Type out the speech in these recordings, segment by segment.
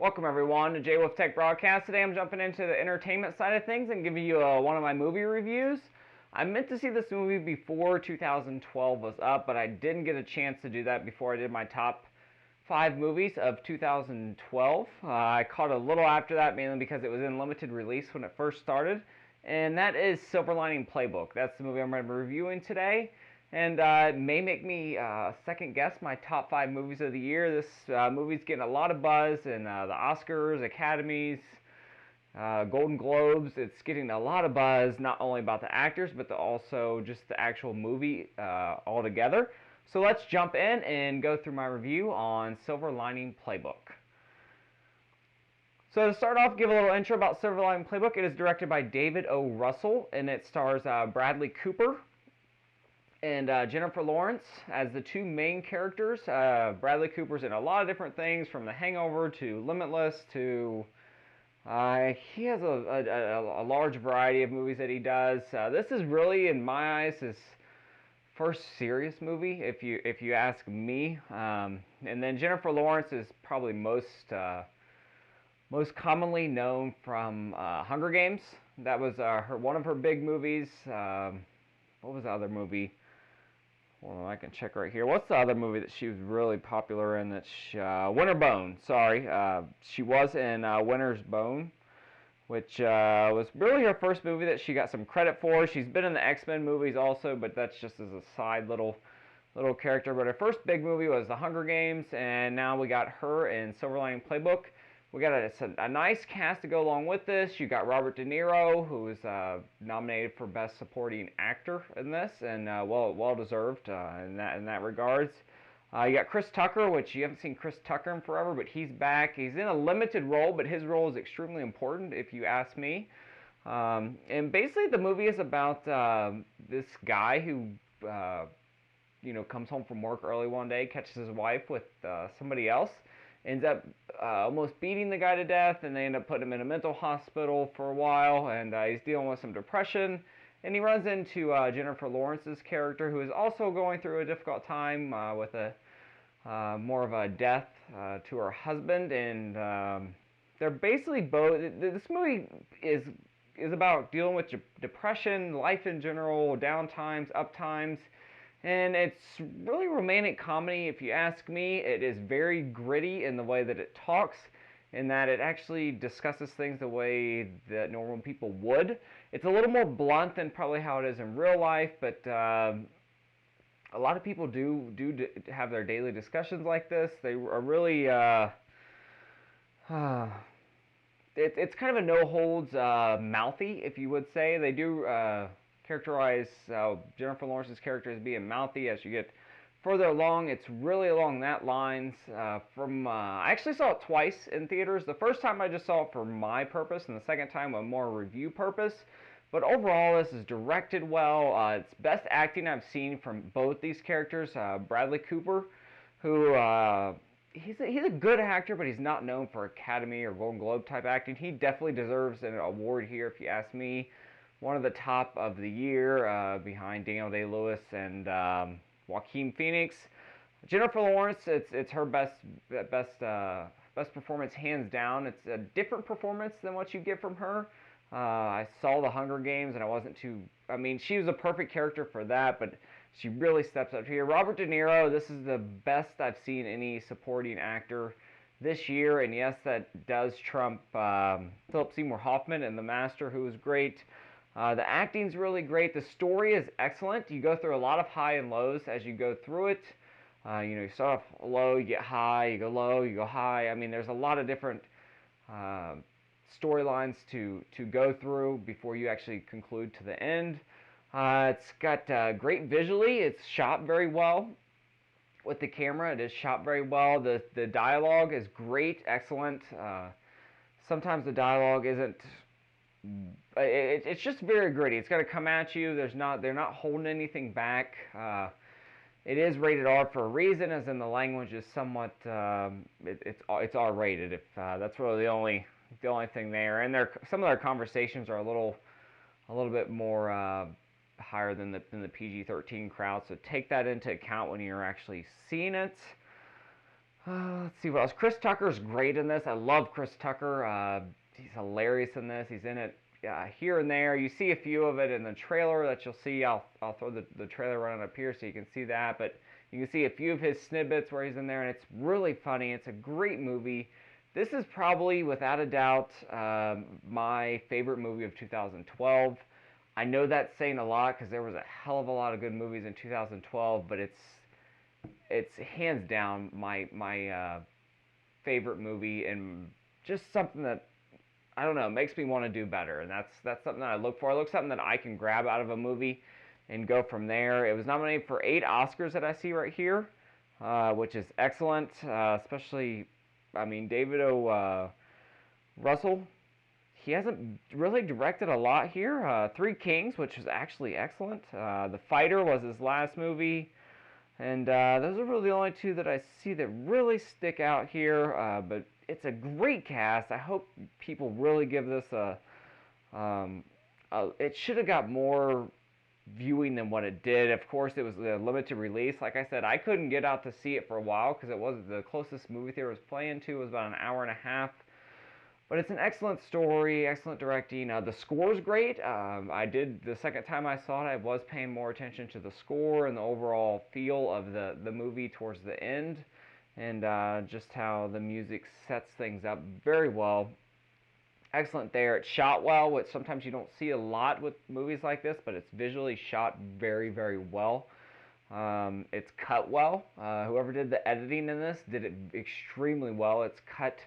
Welcome everyone to J Wolf Tech Broadcast. Today I'm jumping into the entertainment side of things and giving you one of my movie reviews. I meant to see this movie before 2012 was up, but I didn't get a chance to do that before I did my top 5 movies of 2012. I caught a little after that, mainly because it was in limited release when it first started, and that is Silver Lining Playbook. That's the movie I'm going to be reviewing today. And it may make me second guess my top 5 movies of the year. This movie's getting a lot of buzz in the Oscars, Academies, Golden Globes. It's getting a lot of buzz, not only about the actors, but also just the actual movie altogether. So let's jump in and go through my review on Silver Lining Playbook. So to start off, give a little intro about Silver Lining Playbook. It is directed by David O. Russell, and it stars Bradley Cooper and Jennifer Lawrence as the two main characters. Bradley Cooper's in a lot of different things, from The Hangover to Limitless to... he has a large variety of movies that he does. This is really, in my eyes, his first serious movie, if you ask me. And then Jennifer Lawrence is probably most commonly known from Hunger Games. That was one of her big movies. What was the other movie? Well, I can check right here. What's the other movie that she was really popular in? Winter's Bone. Sorry, she was in Winter's Bone, which was really her first movie that she got some credit for. She's been in the X-Men movies also, but that's just as a side little character. But her first big movie was The Hunger Games, and now we got her in Silver Lining Playbook. We got a nice cast to go along with this. You got Robert De Niro, who is nominated for Best Supporting Actor in this, and well deserved in that regards. You got Chris Tucker, which you haven't seen Chris Tucker in forever, but he's back. He's in a limited role, but his role is extremely important, if you ask me. And basically, the movie is about this guy who comes home from work early one day, catches his wife with somebody else. Ends up almost beating the guy to death, and they end up putting him in a mental hospital for a while, and he's dealing with some depression. And he runs into Jennifer Lawrence's character, who is also going through a difficult time with more of a death to her husband. And they're basically both... This movie is about dealing with depression, life in general, down times, up times. And it's really romantic comedy, if you ask me. It is very gritty in the way that it talks, in that it actually discusses things the way that normal people would. It's a little more blunt than probably how it is in real life, but a lot of people do have their daily discussions like this. They are really... it's kind of a no-holds-mouthy, if you would say. They do... characterize Jennifer Lawrence's character as being mouthy as you get further along. It's really along that lines. I actually saw it twice in theaters. The first time I just saw it for my purpose, and the second time a more review purpose. But overall, this is directed well. It's best acting I've seen from both these characters. Bradley Cooper, who he's a good actor, but he's not known for Academy or Golden Globe type acting. He definitely deserves an award here, if you ask me. One of the top of the year, behind Daniel Day-Lewis and Joaquin Phoenix. Jennifer Lawrence, it's her best performance, hands down. It's a different performance than what you get from her. I saw The Hunger Games, and I wasn't too... I mean, she was a perfect character for that, but she really steps up here. Robert De Niro, this is the best I've seen any supporting actor this year, and yes, that does trump Philip Seymour Hoffman in The Master, who was great. The acting's really great. The story is excellent. You go through a lot of high and lows as you go through it. You start off low, you get high, you go low, you go high. I mean, there's a lot of different storylines to go through before you actually conclude to the end. It's got great visually. It's shot very well with the camera. It is shot very well. The dialogue is great, excellent. Sometimes the dialogue isn't... It's just very gritty. It's got to come at you. They're not holding anything back. It is rated R for a reason, as in the language is somewhat it's R-rated. If that's really the only thing there. And some of their conversations are a little bit more higher than the PG-13 crowd. So take that into account when you're actually seeing it. Let's see what else. Chris Tucker's great in this. I love Chris Tucker. He's hilarious in this. He's in it here and there. You see a few of it in the trailer that you'll see. I'll throw the trailer running up here so you can see that. But you can see a few of his snippets where he's in there, and it's really funny. It's a great movie. This is probably, without a doubt, my favorite movie of 2012. I know that's saying a lot because there was a hell of a lot of good movies in 2012, but it's hands down my favorite movie, and just something that, I don't know, makes me want to do better. And that's something that I look for. I look for something that I can grab out of a movie and go from there. It was nominated for 8 Oscars that I see right here, which is excellent. Especially, I mean, David O. Russell. He hasn't really directed a lot here. Three Kings, which was actually excellent. The Fighter was his last movie. And those are really the only two that I see that really stick out here. But it's a great cast. I hope people really give this it should have got more viewing than what it did. Of course, it was a limited release. Like I said, I couldn't get out to see it for a while because it was the closest movie theater was playing to was about an hour and a half. But it's an excellent story, excellent directing. The score's great. I did, the second time I saw it, I was paying more attention to the score and the overall feel of the movie towards the end, and just how the music sets things up very well. Excellent there. It's shot well, which sometimes you don't see a lot with movies like this, but it's visually shot very, very well. It's cut well. Whoever did the editing in this did it extremely well. It's cut.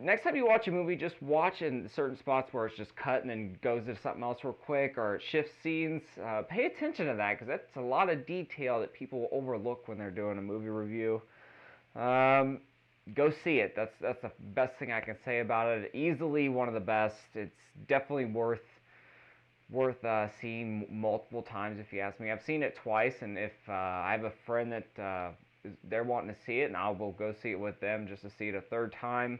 Next time you watch a movie, just watch in certain spots where it's just cut and then goes to something else real quick, or it shifts scenes. Pay attention to that, because that's a lot of detail that people overlook when they're doing a movie review. Go see it. That's the best thing I can say about it. Easily one of the best. It's definitely worth seeing multiple times, if you ask me. I've seen it twice, and if I have a friend that they're wanting to see it, and I will go see it with them just to see it a third time.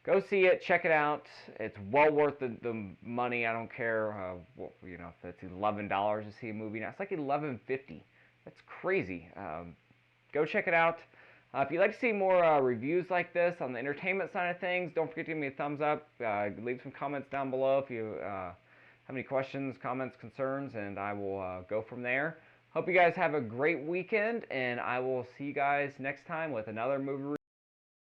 Go see it, check it out. It's well worth the money. I don't care, if it's $11 to see a movie now. It's like $11.50. That's crazy. Go check it out. If you'd like to see more reviews like this on the entertainment side of things, don't forget to give me a thumbs up. Leave some comments down below if you have any questions, comments, concerns, and I will go from there. Hope you guys have a great weekend, and I will see you guys next time with another movie review.